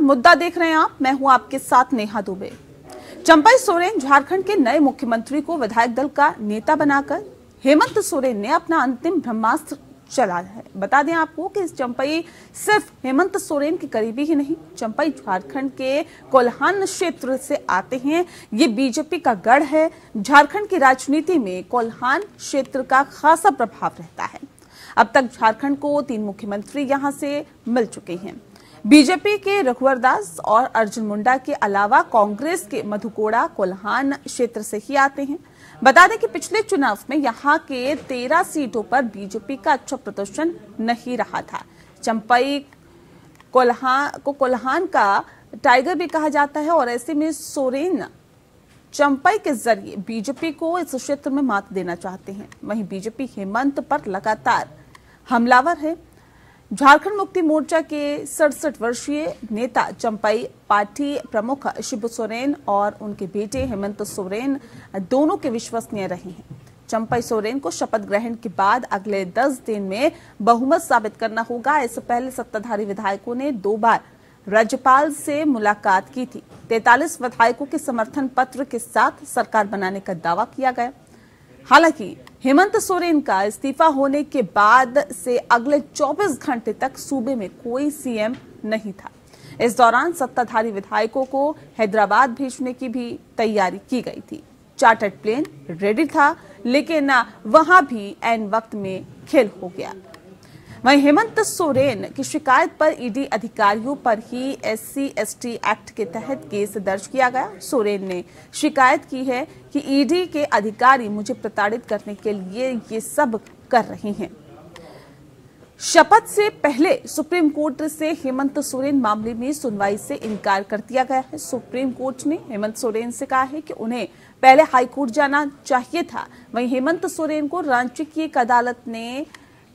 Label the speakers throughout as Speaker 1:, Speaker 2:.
Speaker 1: मुद्दा देख रहे हैं आप, मैं हूं आपके साथ नेहा दुबे। चंपई सोरेन झारखंड के नए मुख्यमंत्री को विधायक दल का नेता बनाकर हेमंत सोरेन ने अपना अंतिम ब्रह्मास्त्र चला है। बता दें आपको कि इस चंपई सिर्फ हेमंत सोरेन के करीबी ही नहीं, चंपई झारखंड के कोल्हान क्षेत्र से आते हैं। ये बीजेपी का गढ़ है। झारखंड की राजनीति में कोल्हान क्षेत्र का खासा प्रभाव रहता है। अब तक झारखंड को 3 मुख्यमंत्री यहां से मिल चुके हैं। बीजेपी के रघुवर दास और अर्जुन मुंडा के अलावा कांग्रेस के मधु कोड़ा कोल्हान क्षेत्र से ही आते हैं। बता दें कि पिछले चुनाव में यहां के 13 सीटों पर बीजेपी का अच्छा प्रदर्शन नहीं रहा था। चंपई कोल्हान का टाइगर भी कहा जाता है और ऐसे में सोरेन चंपई के जरिए बीजेपी को इस क्षेत्र में मात देना चाहते हैं। वहीं बीजेपी हेमंत पर लगातार हमलावर है। झारखंड मुक्ति मोर्चा के 67 वर्षीय नेता चंपई पार्टी प्रमुख शिबू सोरेन और उनके बेटे हेमंत सोरेन दोनों के विश्वसनीय रहे हैं। चंपई सोरेन को शपथ ग्रहण के बाद अगले 10 दिन में बहुमत साबित करना होगा। इससे पहले सत्ताधारी विधायकों ने 2 बार राज्यपाल से मुलाकात की थी। 43 विधायकों के समर्थन पत्र के साथ सरकार बनाने का दावा किया गया। हालांकि हेमंत सोरेन का इस्तीफा होने के बाद से अगले 24 घंटे तक सूबे में कोई सीएम नहीं था। इस दौरान सत्ताधारी विधायकों को हैदराबाद भेजने की भी तैयारी की गई थी। चार्टर्ड प्लेन रेडी था, लेकिन वहां भी ऐन वक्त में खेल हो गया। वहीं हेमंत सोरेन की शिकायत पर ईडी अधिकारियों पर ही SC/ST एक्ट के तहत केस दर्ज किया गया। सोरेन ने शिकायत की है कि ईडी के अधिकारी मुझे प्रताड़ित करने के लिए ये सब कर रहे हैं। शपथ से पहले सुप्रीम कोर्ट से हेमंत सोरेन मामले में सुनवाई से इनकार कर दिया गया है। सुप्रीम कोर्ट ने हेमंत सोरेन से कहा है कि उन्हें पहले हाईकोर्ट जाना चाहिए था। वहीं हेमंत सोरेन को रांची की एक अदालत ने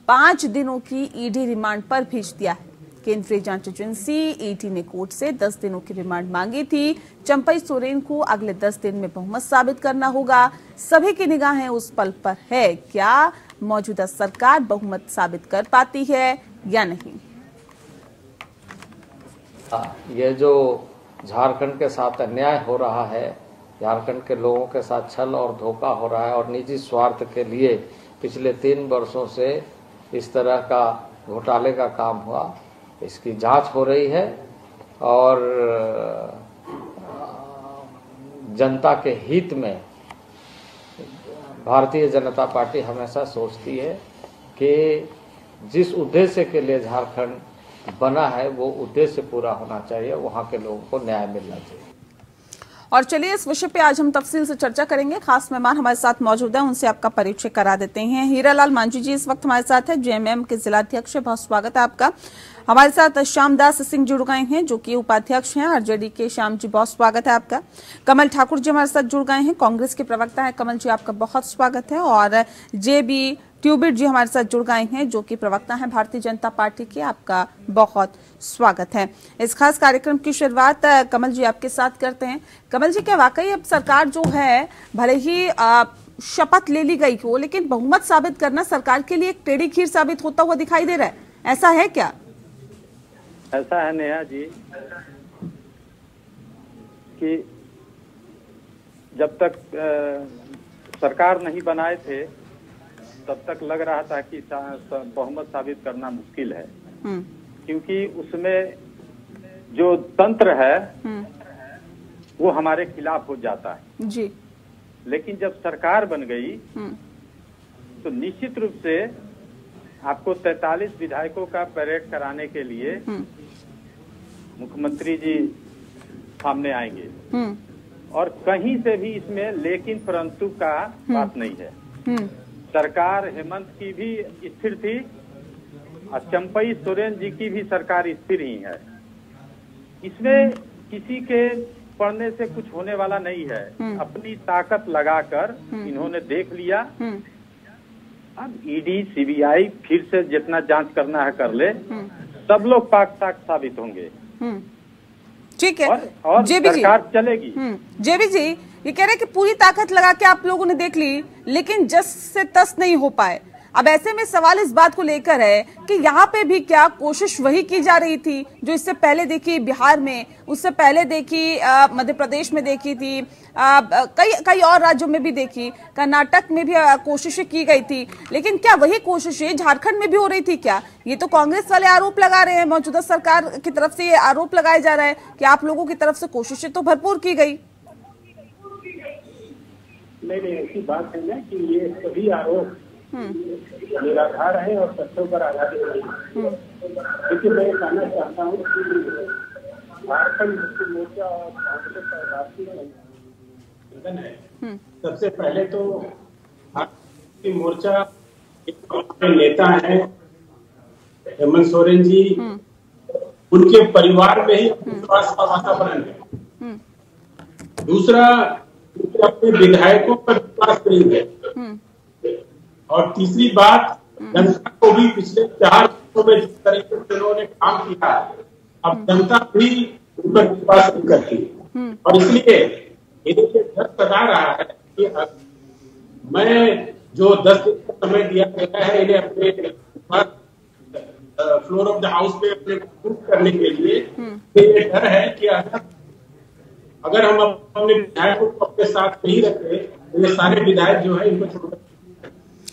Speaker 1: 5 दिनों की ईडी रिमांड पर भेज दिया है। केंद्रीय जांच एजेंसी ईडी ने कोर्ट से 10 दिनों की रिमांड मांगी थी। चंपई सोरेन को अगले 10 दिन में बहुमत साबित करना होगा। सभी की निगाहें उस पल पर है, क्या मौजूदा सरकार बहुमत साबित कर पाती है या नहीं।
Speaker 2: ये जो झारखंड के साथ अन्याय हो रहा है, झारखंड के लोगों के साथ छल और धोखा हो रहा है और निजी स्वार्थ के लिए पिछले 3 वर्षों से इस तरह का घोटाले का काम हुआ, इसकी जांच हो रही है और जनता के हित में भारतीय जनता पार्टी हमेशा सोचती है कि जिस उद्देश्य के लिए झारखंड बना है वो उद्देश्य पूरा होना चाहिए, वहां के लोगों को न्याय मिलना चाहिए।
Speaker 1: और चलिए इस विषय पे आज हम तफसील से चर्चा करेंगे। खास मेहमान हमारे साथ मौजूद हैं, उनसे आपका परिचय करा देते हैं। हीरालाल मांझी जी इस वक्त हमारे साथ है, JMM के जिलाध्यक्ष। बहुत स्वागत है आपका। हमारे साथ श्यामदास सिंह जुड़ गए हैं जो कि उपाध्यक्ष हैं RJD के। श्याम जी बहुत स्वागत है आपका। कमल ठाकुर जी हमारे साथ जुड़ गए हैं, कांग्रेस के प्रवक्ता है। कमल जी आपका बहुत स्वागत है। और JB ट्यूबिट जी हमारे साथ जुड़ गए हैं जो कि प्रवक्ता हैं भारतीय जनता पार्टी के। आपका बहुत स्वागत है। इस खास कार्यक्रम की शुरुआत कमल जी आपके साथ करते हैं। कमल जी, क्या वाकई अब सरकार जो है, भले ही शपथ ले ली गई हो, लेकिन बहुमत साबित करना सरकार के लिए एक टेढ़ी खीर साबित होता हुआ दिखाई दे रहा है, ऐसा है क्या?
Speaker 3: ऐसा है नेहा जी कि जब तक सरकार नहीं बनाए थे तब तक लग रहा था कि बहुमत साबित करना मुश्किल है, क्योंकि उसमें जो तंत्र है वो हमारे खिलाफ हो जाता है
Speaker 1: जी।
Speaker 3: लेकिन जब सरकार बन गई तो निश्चित रूप से आपको 43 विधायकों का परेड कराने के लिए मुख्यमंत्री जी सामने आएंगे और कहीं से भी इसमें लेकिन परंतु का बात नहीं है। सरकार हेमंत की भी स्थिर थी और चंपई सोरेन जी की भी सरकार स्थिर ही है। इसमें किसी के पढ़ने से कुछ होने वाला नहीं है। अपनी ताकत लगाकर इन्होंने देख लिया। अब ईडी CBI फिर से जितना जांच करना है कर ले, सब लोग पाक साबित होंगे।
Speaker 1: ठीक है।
Speaker 3: और सरकार चलेगी।
Speaker 1: JB जी ये कह रहे हैं कि पूरी ताकत लगा के आप लोगों ने देख ली, लेकिन जस से तस नहीं हो पाए। अब ऐसे में सवाल इस बात को लेकर है कि यहाँ पे भी क्या कोशिश वही की जा रही थी जो इससे पहले देखी बिहार में, उससे पहले देखी मध्य प्रदेश में देखी थी, कई और राज्यों में भी देखी, कर्नाटक में भी कोशिशें की गई थी, लेकिन क्या वही कोशिशें झारखंड में भी हो रही थी क्या? ये तो कांग्रेस वाले आरोप लगा रहे हैं, मौजूदा सरकार की तरफ से ये आरोप लगाया जा रहा है कि आप लोगों की तरफ से कोशिशें तो भरपूर की गई।
Speaker 4: नहीं, ऐसी बात है ना कि ये सभी आरोप निराधार है और तथ्यों पर आधारित नहीं है। लेकिन मैं कहना चाहता हूँ कि झारखंड मुक्ति मोर्चा और कांग्रेस और राष्ट्रीय गठबंधन है। सबसे पहले तो मुक्ति मोर्चा के नेता हैं हेमंत सोरेन जी, उनके परिवार में ही विश्वास का वातावरण है। दूसरा, अपने विधायकों पर विश्वास नहीं है। और तीसरी बात, जनता को भी पिछले 4 वर्षों में जिस तरीके से उन्होंने काम किया, अब जनता भी उन पर विश्वास नहीं करती। और इसलिए इन्हें डर सता रहा है कि मैं जो 10 दिन का समय दिया गया है इन्हें अपने फ्लोर ऑफ द हाउस में अपने प्रूफ करने के लिए, ये डर है कि अगर हम अपने विधायकों को अपने साथ नहीं रखते तो ये सारे विधायक जो है इनको छोड़,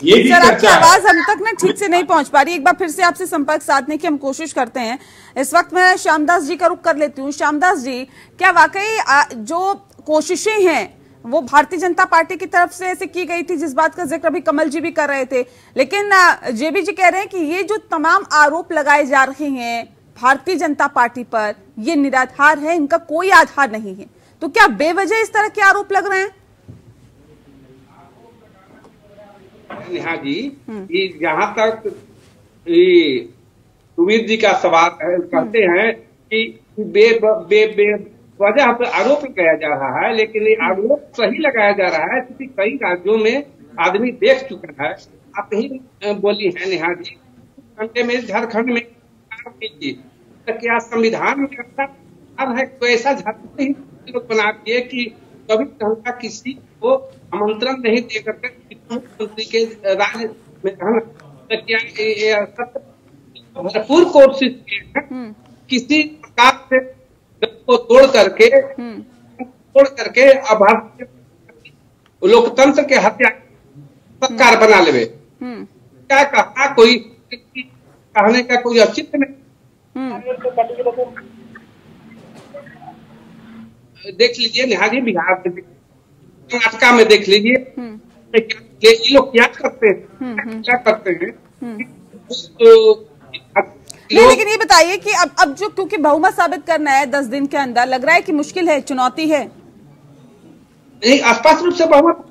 Speaker 4: ये भी
Speaker 1: सर आपकी आवाज हम तक ना ठीक से नहीं पहुंच पा रही। एक बार फिर से आपसे संपर्क साधने की हम कोशिश करते हैं। इस वक्त मैं श्यामदास जी का रुख कर लेती हूँ। श्यामदास जी, क्या वाकई जो कोशिशें हैं वो भारतीय जनता पार्टी की तरफ से ऐसे की गई थी, जिस बात का जिक्र अभी कमल जी भी कर रहे थे, लेकिन जेबी जी कह रहे हैं कि ये जो तमाम आरोप लगाए जा रहे हैं भारतीय जनता पार्टी पर, ये निराधार है, इनका कोई आधार नहीं है, तो क्या बेवजह इस तरह के आरोप लग रहे हैं?
Speaker 5: नेहा जी, ये जहाँ तक सुमीर जी का सवाल है, कहते हैं कि वजह आरोप लगाया जा रहा है, लेकिन ये आरोप सही लगाया जा रहा है क्योंकि कई राज्यों में आदमी देख चुका है। आप ही बोली है नेहा जी, घंटे में झारखंड में तो क्या संविधान में है तो ऐसा झारखंड ही बना दिए कि कभी जनता किसी को आमंत्रण नहीं दे करके मुख्यमंत्री के राज्य में रहना, तो क्या भरपूर कोशिश की है किसी प्रकार से को तोड़ करके अब लोकतंत्र के हत्या सरकार बना ले। क्या कहा, कोई कहने का कोई औचित्य नहीं। देख लीजिए नेहा जी, बिहार में, कर्नाटका में देख लीजिए, ये लोग क्या करते हैं,
Speaker 1: नहीं, लेकिन ये बताइए कि अब जो, क्योंकि बहुमत साबित करना है 10 दिन के अंदर, लग रहा है कि मुश्किल है, चुनौती है।
Speaker 5: नहीं, स्पष्ट रूप से बहुमत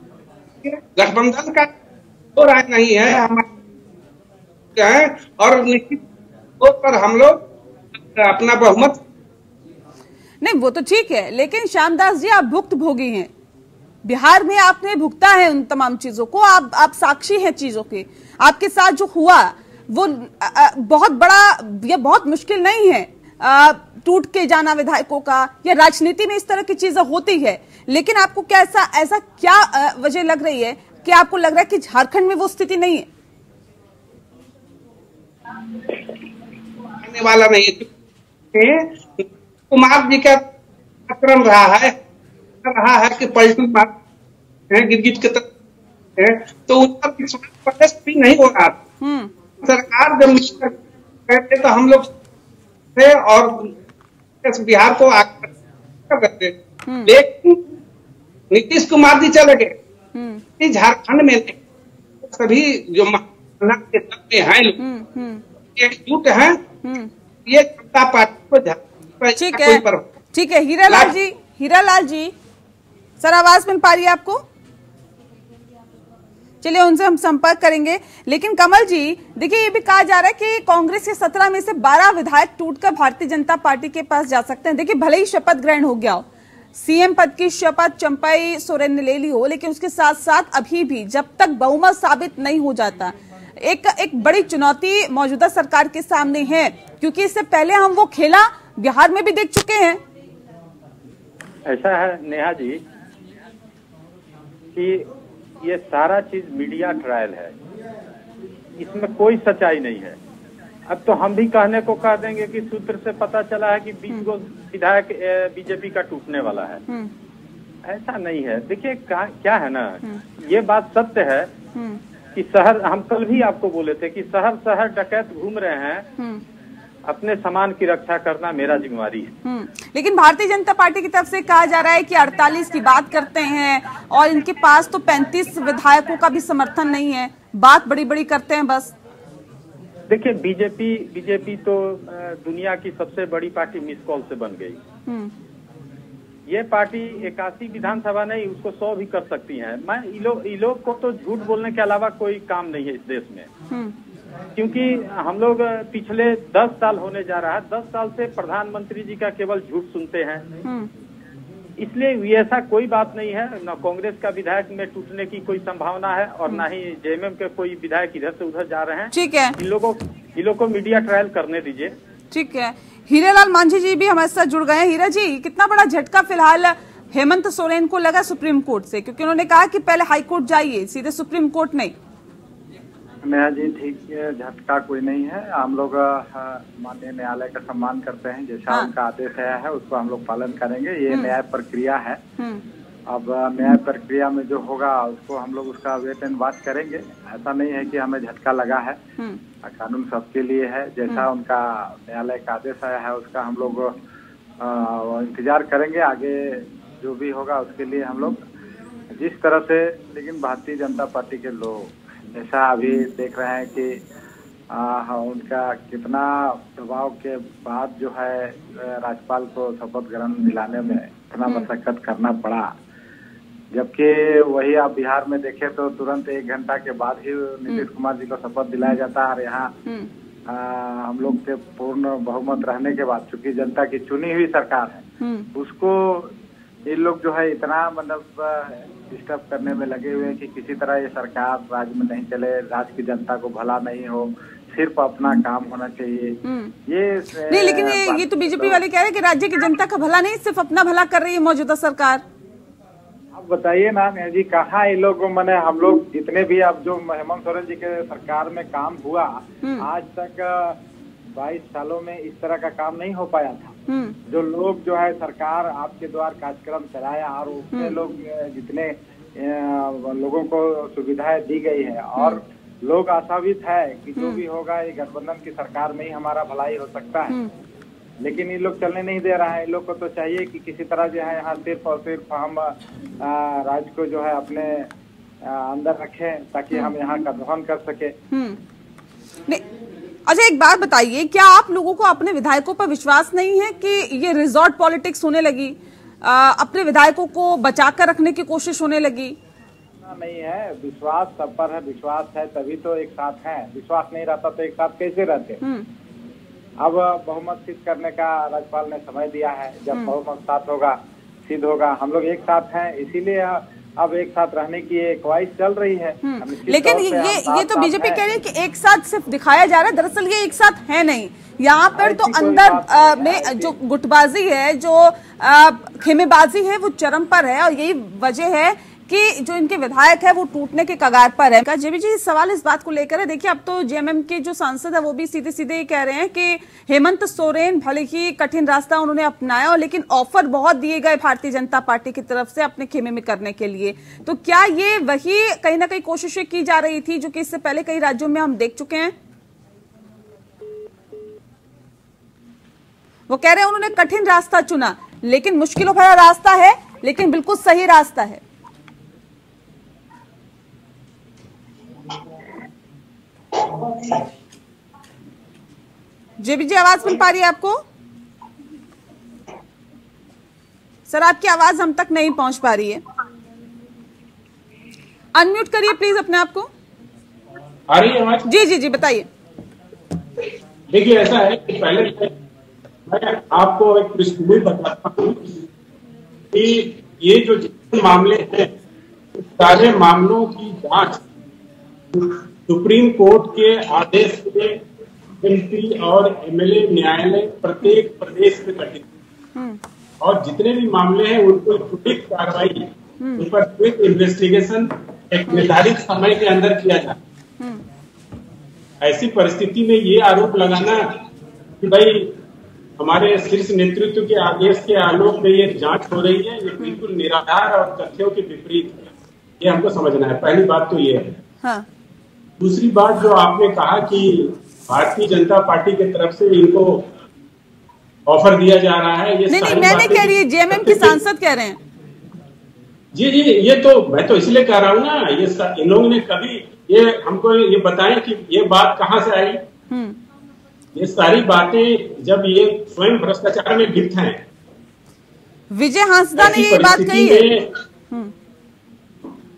Speaker 5: गठबंधन का तो राय नहीं है हमारे, और निश्चित तौर पर हम लोग अपना बहुमत,
Speaker 1: नहीं वो तो ठीक है, लेकिन श्यामदास जी आप भुक्तभोगी हैं, बिहार में आपने भुगता है उन तमाम चीजों को, आप साक्षी हैं चीजों के। आपके साथ जो हुआ वो बहुत बड़ा, ये बहुत मुश्किल नहीं है टूट के जाना विधायकों का, या राजनीति में इस तरह की चीजें होती है, लेकिन आपको क्या ऐसा क्या वजह लग रही है कि आपको लग रहा है कि झारखंड में वो स्थिति नहीं है?
Speaker 5: आने वाला नहीं है। कुमार जी का क्रम रहा है कि पलटू है गिरगिट की तरफ है, तो उनका विश्वास भी नहीं हो रहा था। सरकार जब कहते तो हम लोग थे और बिहार को आकर करते, लेकिन नीतीश कुमार जी चले गए, झारखंड में सभी जो के हैं एकजुट हैं, ये जनता पार्टी को
Speaker 1: ठीक है। हीरालाल जी सर, आवाज मिल पा रही है आपको? चलिए उनसे हम संपर्क करेंगे। लेकिन कमल जी देखिए, ये भी कहा जा रहा है कि कांग्रेस के 17 में से 12 विधायक टूटकर भारतीय जनता पार्टी के पास जा सकते हैं। देखिए भले ही शपथ ग्रहण हो गया हो, सीएम पद की शपथ चंपाई सोरेन ने ले ली हो, लेकिन उसके साथ साथ अभी भी जब तक बहुमत साबित नहीं हो जाता, एक बड़ी चुनौती मौजूदा सरकार के सामने है, क्योंकि इससे पहले हम वो खेला बिहार में भी देख चुके हैं।
Speaker 3: ऐसा है नेहा जी कि ये सारा चीज मीडिया ट्रायल है। इसमें कोई सच्चाई नहीं है। अब तो हम भी कहने को कह देंगे कि सूत्र से पता चला है कि 20 गो विधायक बीजेपी का टूटने वाला है। ऐसा नहीं है। देखिए क्या है ना, ये बात सत्य है कि शहर, हम कल भी आपको बोले थे कि शहर शहर डकैत घूम रहे हैं, अपने सामान की रक्षा करना मेरा जिम्मेवारी है।
Speaker 1: लेकिन भारतीय जनता पार्टी की तरफ से कहा जा रहा है कि 48 की बात करते हैं और इनके पास तो 35 विधायकों का भी समर्थन नहीं है, बात बड़ी बड़ी करते हैं बस।
Speaker 3: देखिए बीजेपी तो दुनिया की सबसे बड़ी पार्टी मिस कॉल से बन गई। ये पार्टी 81 विधानसभा नहीं, उसको 100 भी कर सकती है। मैं ये लोग को तो झूठ बोलने के अलावा कोई काम नहीं है इस देश में, क्योंकि हम लोग पिछले 10 साल होने जा रहा है, 10 साल से प्रधानमंत्री जी का केवल झूठ सुनते हैं। इसलिए ऐसा कोई बात नहीं है, न कांग्रेस का विधायक में टूटने की कोई संभावना है और न ही जेएमएम के कोई विधायक इधर से उधर जा रहे हैं।
Speaker 1: ठीक है, इन
Speaker 3: लोगों को मीडिया ट्रायल करने दीजिए।
Speaker 1: ठीक है, हीरालाल मांझी जी भी हमारे साथ जुड़ गए हैं। हीरा जी, कितना बड़ा झटका फिलहाल हेमंत सोरेन को लगा सुप्रीम कोर्ट से, क्योंकि उन्होंने कहा कि पहले हाई कोर्ट जाइए, सीधे सुप्रीम कोर्ट नहीं।
Speaker 6: नेहा जी, ठीक है, झटका कोई नहीं है। हम लोग माननीय न्यायालय का सम्मान करते हैं, जैसा उनका आदेश आया है उसको हम लोग पालन करेंगे। ये न्याय प्रक्रिया है। अब न्याय प्रक्रिया में जो होगा उसको हम लोग उसका वेट एंड वॉच करेंगे। ऐसा नहीं है कि हमें झटका लगा है, कानून सबके लिए है। जैसा उनका न्यायालय का आदेश आया है उसका हम लोग इंतजार करेंगे। आगे जो भी होगा उसके लिए हम लोग जिस तरह से, लेकिन भारतीय जनता पार्टी के लोग जैसा अभी देख रहे हैं कि उनका कितना दबाव के बाद जो है राज्यपाल को शपथ ग्रहण दिलाने में इतना मशक्कत करना पड़ा, जबकि वही आप बिहार में देखें तो तुरंत 1 घंटा के बाद ही नीतीश कुमार जी को शपथ दिलाया जाता है। और यहाँ हम लोग के पूर्ण बहुमत रहने के बाद, चूंकि जनता की चुनी हुई सरकार है, उसको ये लोग जो है इतना मतलब डिस्टर्ब करने में लगे हुए हैं कि किसी तरह ये सरकार राज्य में नहीं चले, राज्य की जनता को भला नहीं हो, सिर्फ अपना काम होना चाहिए। ये
Speaker 1: नहीं, लेकिन ये तो बीजेपी वाले कह रहे हैं कि राज्य की जनता का भला नहीं, सिर्फ अपना भला कर रही है मौजूदा सरकार।
Speaker 6: अब बताइए ना नेहा जी, कहाँ ये लोग, मैंने हम लोग जितने भी अब जो हेमंत सोरेन जी के सरकार में काम हुआ, आज तक 22 सालों में इस तरह का काम नहीं हो पाया था। जो लोग जो है सरकार आपके द्वार कार्यक्रम चलाया और उसमें लोग जितने लोगों को सुविधाएं दी गई है और लोग आशावित है कि जो भी होगा ये गठबंधन की सरकार में ही हमारा भलाई हो सकता है। लेकिन ये लोग चलने नहीं दे रहा है। इन लोग को तो चाहिए कि किसी तरह जो है यहाँ सिर्फ और सिर्फ हम राज्य को जो है अपने अंदर रखें ताकि हम यहाँ का दोहन कर सके।
Speaker 1: अच्छा, एक बात बताइए, क्या आप लोगों को अपने विधायकों पर विश्वास नहीं है कि ये रिजॉर्ट पॉलिटिक्स होने लगी, अपने विधायकों को बचाकर रखने की कोशिश होने लगी?
Speaker 6: नहीं है, विश्वास सब पर है। विश्वास है तभी तो एक साथ है, विश्वास नहीं रहता तो एक साथ कैसे रहते। अब बहुमत सिद्ध करने का राज्यपाल ने समय दिया है, जब बहुमत साथ होगा, सिद्ध होगा, हम लोग एक साथ हैं, इसीलिए अब एक साथ रहने की ख्वाहिश चल रही है।
Speaker 1: लेकिन ये तो बीजेपी कह रही है कि एक साथ सिर्फ दिखाया जा रहा है, दरअसल ये एक साथ है नहीं। यहाँ पर तो अंदर में जो गुटबाजी है, जो खेमेबाजी है, वो चरम पर है और यही वजह है कि जो इनके विधायक है वो टूटने के कगार पर है। जेबी जी, सवाल इस बात को लेकर है। देखिए, अब तो जेएमएम के जो सांसद है वो भी सीधे सीधे कह रहे हैं कि हेमंत सोरेन भले ही कठिन रास्ता उन्होंने अपनाया, लेकिन ऑफर बहुत दिए गए भारतीय जनता पार्टी की तरफ से अपने खेमे में करने के लिए। तो क्या ये वही कहीं ना कहीं कोशिशें की जा रही थी जो कि इससे पहले कई राज्यों में हम देख चुके हैं? वो कह रहे हैं उन्होंने कठिन रास्ता चुना, लेकिन मुश्किलों भरा रास्ता है, लेकिन बिल्कुल सही रास्ता है। जेबी जी, आवाज मिल पा रही है आपको? सर, आपकी आवाज हम तक नहीं पहुंच पा रही है। अनम्यूट करिए प्लीज अपने आप को।
Speaker 7: आ रही है आवाज?
Speaker 1: जी जी जी, बताइए।
Speaker 7: देखिए, ऐसा है कि पहले मैं आपको एक पृष्ठभूमि बताता हूँ कि ये जो जितने मामले हैं, सारे मामलों की जांच सुप्रीम कोर्ट के आदेश से एमपी और एमएलए न्यायालय प्रत्येक प्रदेश में गठित, और जितने भी मामले हैं उनको त्वरित कार्रवाई, उन पर त्वरित इन्वेस्टिगेशन एक निर्धारित समय के अंदर किया जाए। ऐसी परिस्थिति में ये आरोप लगाना कि भाई हमारे शीर्ष नेतृत्व के आदेश के आलोक में ये जांच हो रही है, ये बिल्कुल निराधार और तथ्यों के विपरीत है। ये हमको समझना है। पहली बात तो ये है।
Speaker 1: हाँ।
Speaker 7: दूसरी बात जो आपने कहा कि भारतीय जनता पार्टी की तरफ से इनको ऑफर दिया जा रहा है, ये
Speaker 1: नहीं, मैं नहीं कह रही, जेएमएम के सांसद कह रहे हैं।
Speaker 7: जी, ये तो मैं तो इसलिए कह रहा हूँ ना, ये इन लोगों ने कभी ये हमको ये बताएं कि ये बात कहाँ से आई। ये सारी बातें जब ये स्वयं भ्रष्टाचार में लिप्त हैं।
Speaker 1: विजय हांसदा ने ये बात कही है।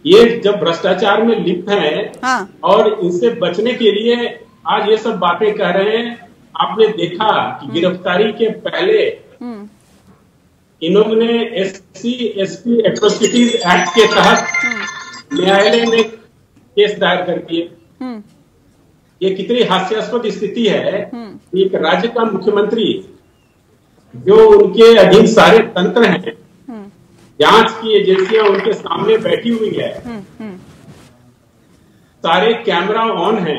Speaker 7: ये जब भ्रष्टाचार में लिप्त हैं, हाँ। और इनसे बचने के लिए आज ये सब बातें कह रहे हैं। आपने देखा कि गिरफ्तारी के पहले इन्होंने SC/ST एट्रोसिटीज एक्ट के तहत न्यायालय में केस दायर कर दिए। ये कितनी हास्यास्पद स्थिति है। एक राज्य का मुख्यमंत्री जो उनके अधीन सारे तंत्र हैं, जांच की एजेंसियां उनके सामने बैठी हुई है, सारे कैमरा ऑन है,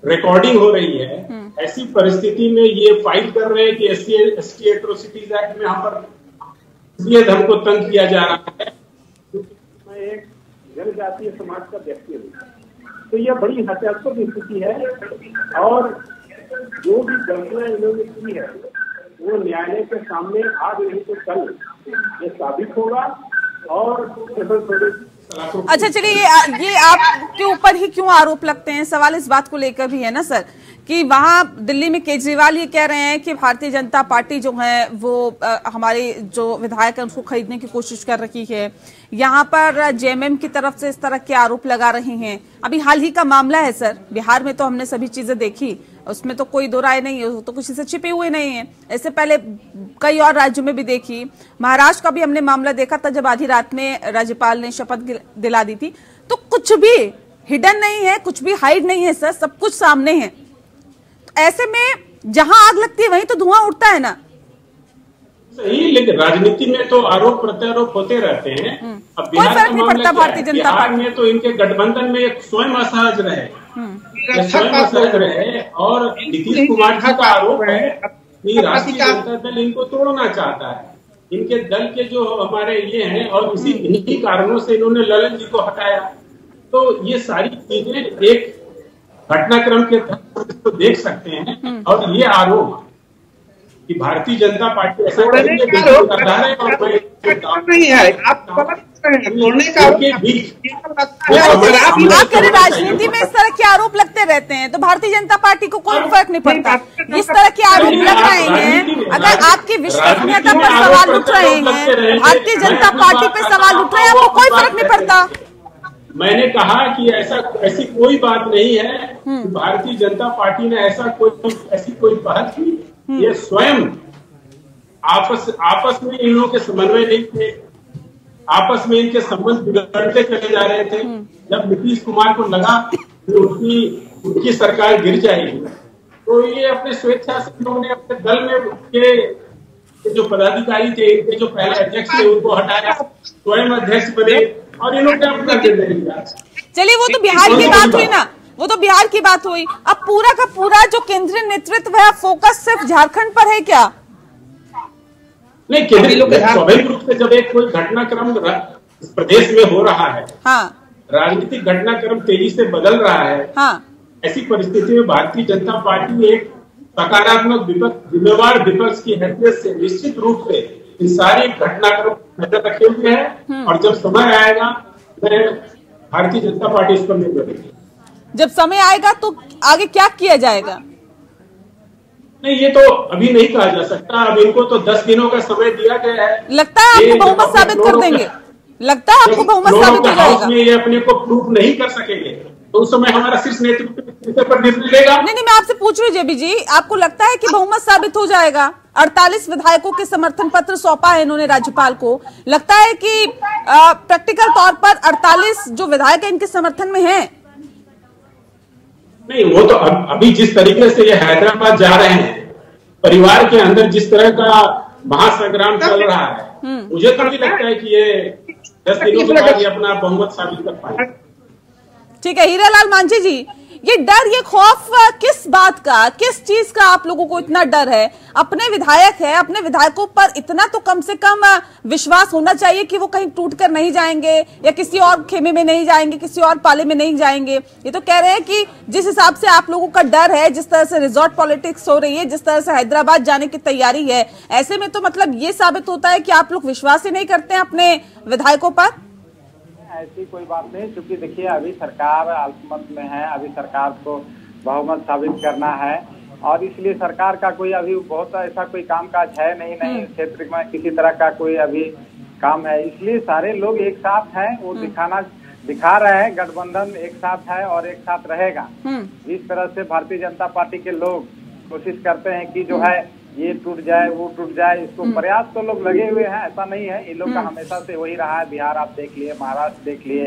Speaker 7: रिकॉर्डिंग हो रही है, ऐसी परिस्थिति में ये फाइल कर रहे हैं कि SC/ST एट्रोसिटीज एक्ट में यहाँ पर इसलिए धर्म को तंग किया जा रहा है।
Speaker 4: मैं एक जनजातीय समाज का व्यक्ति हूँ, तो यह बड़ी हास्यास्पद स्थिति है। और जो भी गलतियां इन्होंने की है वो न्यायालय के सामने आज नहीं तो कल ये साबित होगा। और
Speaker 1: अच्छा, चलिए, ये आपके ऊपर ही क्यों आरोप लगते हैं? सवाल इस बात को लेकर भी है ना सर, कि वहां दिल्ली में केजरीवाल ये कह रहे हैं कि भारतीय जनता पार्टी जो है वो हमारे जो विधायक हैं उसको खरीदने की कोशिश कर रही है। यहाँ पर जेएमएम की तरफ से इस तरह के आरोप लगा रहे हैं। अभी हाल ही का मामला है सर, बिहार में तो हमने सभी चीजें देखी, उसमें तो कोई दो राय नहीं है, तो किसी से छिपे हुए नहीं है। इससे पहले कई और राज्यों में भी देखी, महाराष्ट्र का भी हमने मामला देखा था जब आधी रात में राज्यपाल ने शपथ दिला दी थी। तो कुछ भी हिडन नहीं है, कुछ भी हाइड नहीं है सर, सब कुछ सामने है। तो ऐसे में जहां आग लगती है वहीं तो धुआं उठता है ना।
Speaker 7: सही, लेकिन राजनीति में तो आरोप प्रत्यारोप होते रहते हैं। अब
Speaker 1: कोई फर्क नहीं पड़ता भारतीय जनता पार्टी
Speaker 7: में तो इनके गठबंधन में एक स्वयं असहज रहे, स्वयं असहज रहे। और नीतीश कुमार जी का आरोप है कि राष्ट्रीय जनता दल इनको तोड़ना चाहता है। इनके दल के जो हमारे ये हैं और इन्हीं कारणों से इन्होंने ललन जी को हटाया। तो ये सारी चीजें एक घटनाक्रम के तहत तो देख सकते हैं। और ये आरोप कि भारतीय जनता पार्टी ऐसा नहीं
Speaker 5: है, आप तोड़ने का
Speaker 1: राजनीति में इस तरह के आरोप लगते रहते हैं, तो भारतीय जनता पार्टी को कोई फर्क नहीं पड़ता। इस तरह के आरोप लग रहे हैं, अगर आपकी विश्वसनीयता पर सवाल उठ रहे हैं, भारतीय जनता पार्टी पे सवाल उठ रहे हैं, आपको कोई फर्क नहीं पड़ता।
Speaker 7: मैंने कहा कि ऐसी कोई बात नहीं है कि भारतीय जनता पार्टी ने ऐसी कोई पहल की। ये स्वयं आपस में इन लोगों के समन्वय नहीं थे, आपस में इनके संबंध बिगड़ते चले जा रहे थे। जब नीतीश कुमार को लगा कि उनकी सरकार गिर जाएगी, तो ये अपने स्वेच्छा से लोगों ने अपने दल में के जो पदाधिकारी थे, इनके जो पहले अध्यक्ष थे उनको हटाया, स्वयं अध्यक्ष बने और इन्होंने अपना निर्णय लिया।
Speaker 1: चलिए, वो तो बिहार की बात हुई ना, वो तो बिहार की बात हुई। अब पूरा का पूरा जो केंद्रीय नेतृत्व है, फोकस सिर्फ झारखंड पर है क्या?
Speaker 7: नहीं, स्वाभाविक रूप से जब एक कोई घटनाक्रम प्रदेश में हो रहा है, हाँ, राजनीतिक घटनाक्रम तेजी से बदल रहा है, हाँ, ऐसी परिस्थिति में भारतीय जनता पार्टी एक सकारात्मक विपक्ष, जिम्मेवार विपक्ष की हैसियत से निश्चित रूप से इन सारे घटनाक्रम नजर रखे हुए हैं। और जब समय आएगा भारतीय जनता पार्टी इस पर नहीं करेगी।
Speaker 1: जब समय आएगा तो आगे क्या किया जाएगा?
Speaker 7: नहीं, ये तो अभी नहीं कहा जा सकता। अब इनको तो 10 दिनों का समय दिया गया है।
Speaker 1: लगता है आपको बहुमत साबित कर देंगे? लगता है आपको बहुमत साबित हो जाएगा?
Speaker 7: में ये अपने को प्रूफ नहीं कर सकेंगे तो उस समय हमारा शीर्ष नेतृत्व पर निर्णय लेगा।
Speaker 1: नहीं, मैं आपसे पूछ रही जेबी जी, आपको लगता है कि बहुमत साबित हो जाएगा? 48 विधायकों के समर्थन पत्र सौंपा है इन्होंने राज्यपाल को। लगता है कि प्रैक्टिकल तौर पर 48 जो विधायक है इनके समर्थन में है?
Speaker 7: नहीं, वो तो अभी जिस तरीके से ये हैदराबाद जा रहे हैं, परिवार के अंदर जिस तरह का महासंग्राम चल रहा है, मुझे तो नहीं लगता है कि ये 10 दिनों के बाद ये अपना बहुमत साबित कर पाए।
Speaker 1: ठीक है, हीरालाल मांझी जी, ये डर, ये खौफ किस बात का, किस चीज का आप लोगों को इतना डर है? अपने विधायक है, अपने विधायकों पर इतना तो कम से कम विश्वास होना चाहिए कि वो कहीं टूट कर नहीं जाएंगे या किसी और खेमे में नहीं जाएंगे, किसी और पाले में नहीं जाएंगे। ये तो कह रहे हैं कि जिस हिसाब से आप लोगों का डर है, जिस तरह से रिजॉर्ट पॉलिटिक्स हो रही है, जिस तरह से हैदराबाद जाने की तैयारी है, ऐसे में तो मतलब ये साबित होता है कि आप लोग विश्वास ही नहीं करते हैं अपने विधायकों पर।
Speaker 6: ऐसी कोई बात नहीं, क्योंकि देखिए अभी सरकार अल्पमत में है, अभी सरकार को बहुमत साबित करना है और इसलिए सरकार का कोई अभी बहुत ऐसा कोई कामकाज है नहीं क्षेत्र में किसी तरह का कोई अभी काम है, इसलिए सारे लोग एक साथ हैं, वो दिखा रहे हैं गठबंधन एक साथ है और एक साथ रहेगा। इस तरह से भारतीय जनता पार्टी के लोग कोशिश करते हैं कि जो है ये टूट जाए वो टूट जाए, इसको प्रयास तो लोग लगे हुए हैं, ऐसा नहीं है। इन लोग का हमेशा से वही रहा है, बिहार आप देख लिए, महाराष्ट्र देख लिए,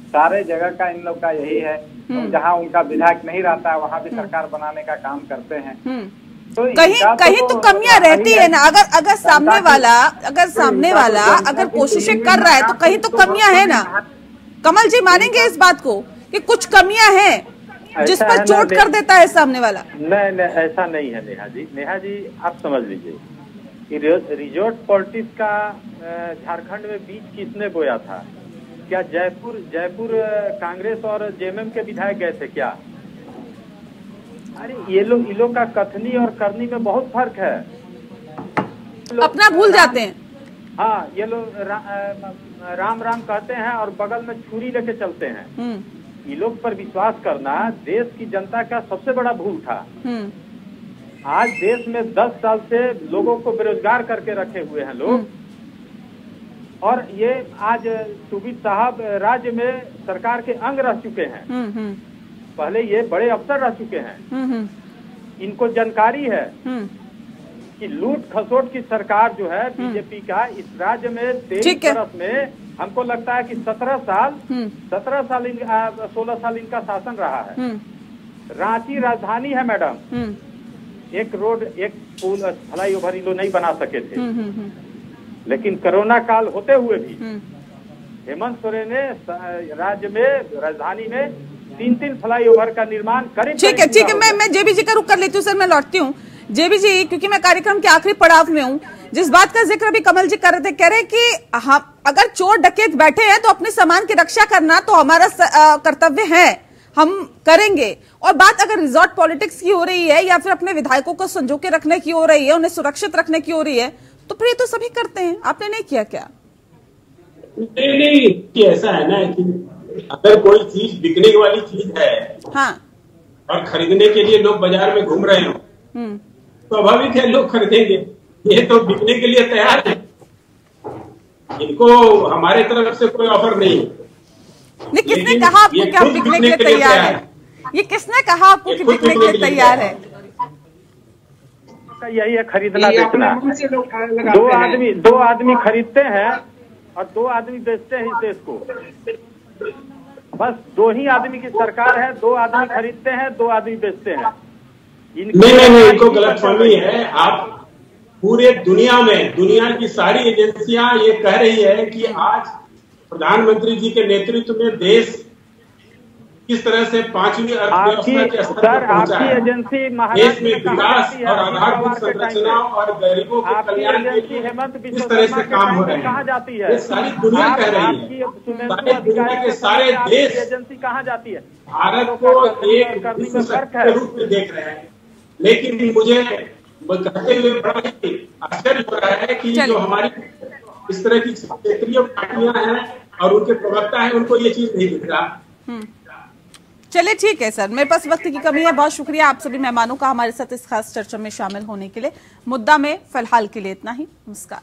Speaker 6: सारे जगह का इन लोग का यही है। तो जहाँ उनका विधायक नहीं रहता है वहाँ भी सरकार बनाने का काम करते हैं। तो
Speaker 1: कहीं तो कमियां रहती है ना। अगर सामने वाला अगर कोशिशें कर रहा है तो कहीं तो कमियां है ना। कमल जी मानेंगे इस बात को कि कुछ कमियां हैं जिस पर चोट कर देता है सामने वाला?
Speaker 3: नहीं, ऐसा नहीं है नेहा जी आप समझ लीजिए, रिजॉर्ट पॉलिटिक्स का झारखंड में बीज किसने बोया था? क्या जयपुर कांग्रेस और जेएमएम के विधायक गए थे क्या? अरे ये लोग का कथनी और करनी में बहुत फर्क है,
Speaker 1: अपना भूल जाते हैं।
Speaker 3: हाँ, ये लोग राम राम कहते हैं और बगल में छुरी लेके चलते हैं। ये लोग पर विश्वास करना देश की जनता का सबसे बड़ा भूल था। आज देश में 10 साल से लोगों को बेरोजगार करके रखे हुए हैं लोग, और ये आज सुबीर साहब राज्य में सरकार के अंग रह चुके हैं। पहले ये बड़े अफसर रह चुके हैं। इनको जानकारी है कि लूट खसोट की सरकार जो है बीजेपी का इस राज्य में 23 बरस में, हमको लगता है कि 17 साल 16 साल इनका शासन रहा है। रांची राजधानी है मैडम, एक रोड एक पुल फ्लाईओवर इन लोग नहीं बना सके थे, लेकिन कोरोना काल होते हुए भी हेमंत सोरेन ने राज्य में राजधानी में 3 फ्लाईओवर का निर्माण करीब।
Speaker 1: ठीक है, मैं जेबी जी का रुख कर लेती हूँ सर, मैं लौटती हूँ। जेबी जी, क्योंकि मैं कार्यक्रम के आखिरी पड़ाव में हूँ, जिस बात का जिक्र अभी कमल जी कर रहे थे, कह रहे कि हम अगर चोर डकैत बैठे हैं तो अपने सामान की रक्षा करना तो हमारा कर्तव्य है, हम करेंगे। और बात अगर रिजॉर्ट पॉलिटिक्स की हो रही है या फिर अपने विधायकों को संजो के रखने की हो रही है, उन्हें सुरक्षित रखने की हो रही है, तो फिर ये तो सभी करते हैं, आपने नहीं किया क्या?
Speaker 7: नहीं, कि ऐसा है ना कि अगर कोई चीज बिकने वाली चीज है,
Speaker 1: हाँ, और
Speaker 7: खरीदने के लिए लोग बाजार में घूम रहे हो, स्वाभाविक है लोग खरीदेंगे। ये तो बिकने के लिए तैयार है, इनको हमारे तरफ से कोई ऑफर नहीं।
Speaker 1: किसने कहा आपको कि आप बिकने के लिए तैयार है? ये किसने कहा आपको कि बिकने के लिए तैयार है?
Speaker 3: यही है खरीदना बेचना। दो आदमी खरीदते हैं और 2 आदमी बेचते हैं इस देश को। बस 2 ही आदमी की सरकार है, 2 आदमी खरीदते हैं, 2 आदमी बेचते हैं।
Speaker 7: नहीं, इनको गलतफहमी है। आप पूरे दुनिया की सारी एजेंसियां ये कह रही है कि आज प्रधानमंत्री जी के नेतृत्व में देश किस तरह से 5वीं अर्थव्यवस्था के स्तर पर पहुंचा है। देश में विकास और आधारभूत संरचना और गरीबों के कल्याण के लिए किस तरह से काम हो रहे हैं, ये सारी दुनिया कह रही है। सारी दुनिया के सारे देश
Speaker 3: एजेंसी कहाँ जाती है?
Speaker 7: भारत को एक के रूप में देख रहे हैं। लेकिन मुझे कहते हुए बड़ा ही आश्चर्य हो रहा है कि जो हमारी इस तरह की क्षेत्रीय पार्टियां हैं और उनके प्रवक्ता हैं, उनको ये चीज नहीं दिख रहा।
Speaker 1: चलिए ठीक है सर, मेरे पास वक्त की कमी है। बहुत शुक्रिया आप सभी मेहमानों का हमारे साथ इस खास चर्चा में शामिल होने के लिए। मुद्दा में फिलहाल के लिए इतना ही। नमस्कार।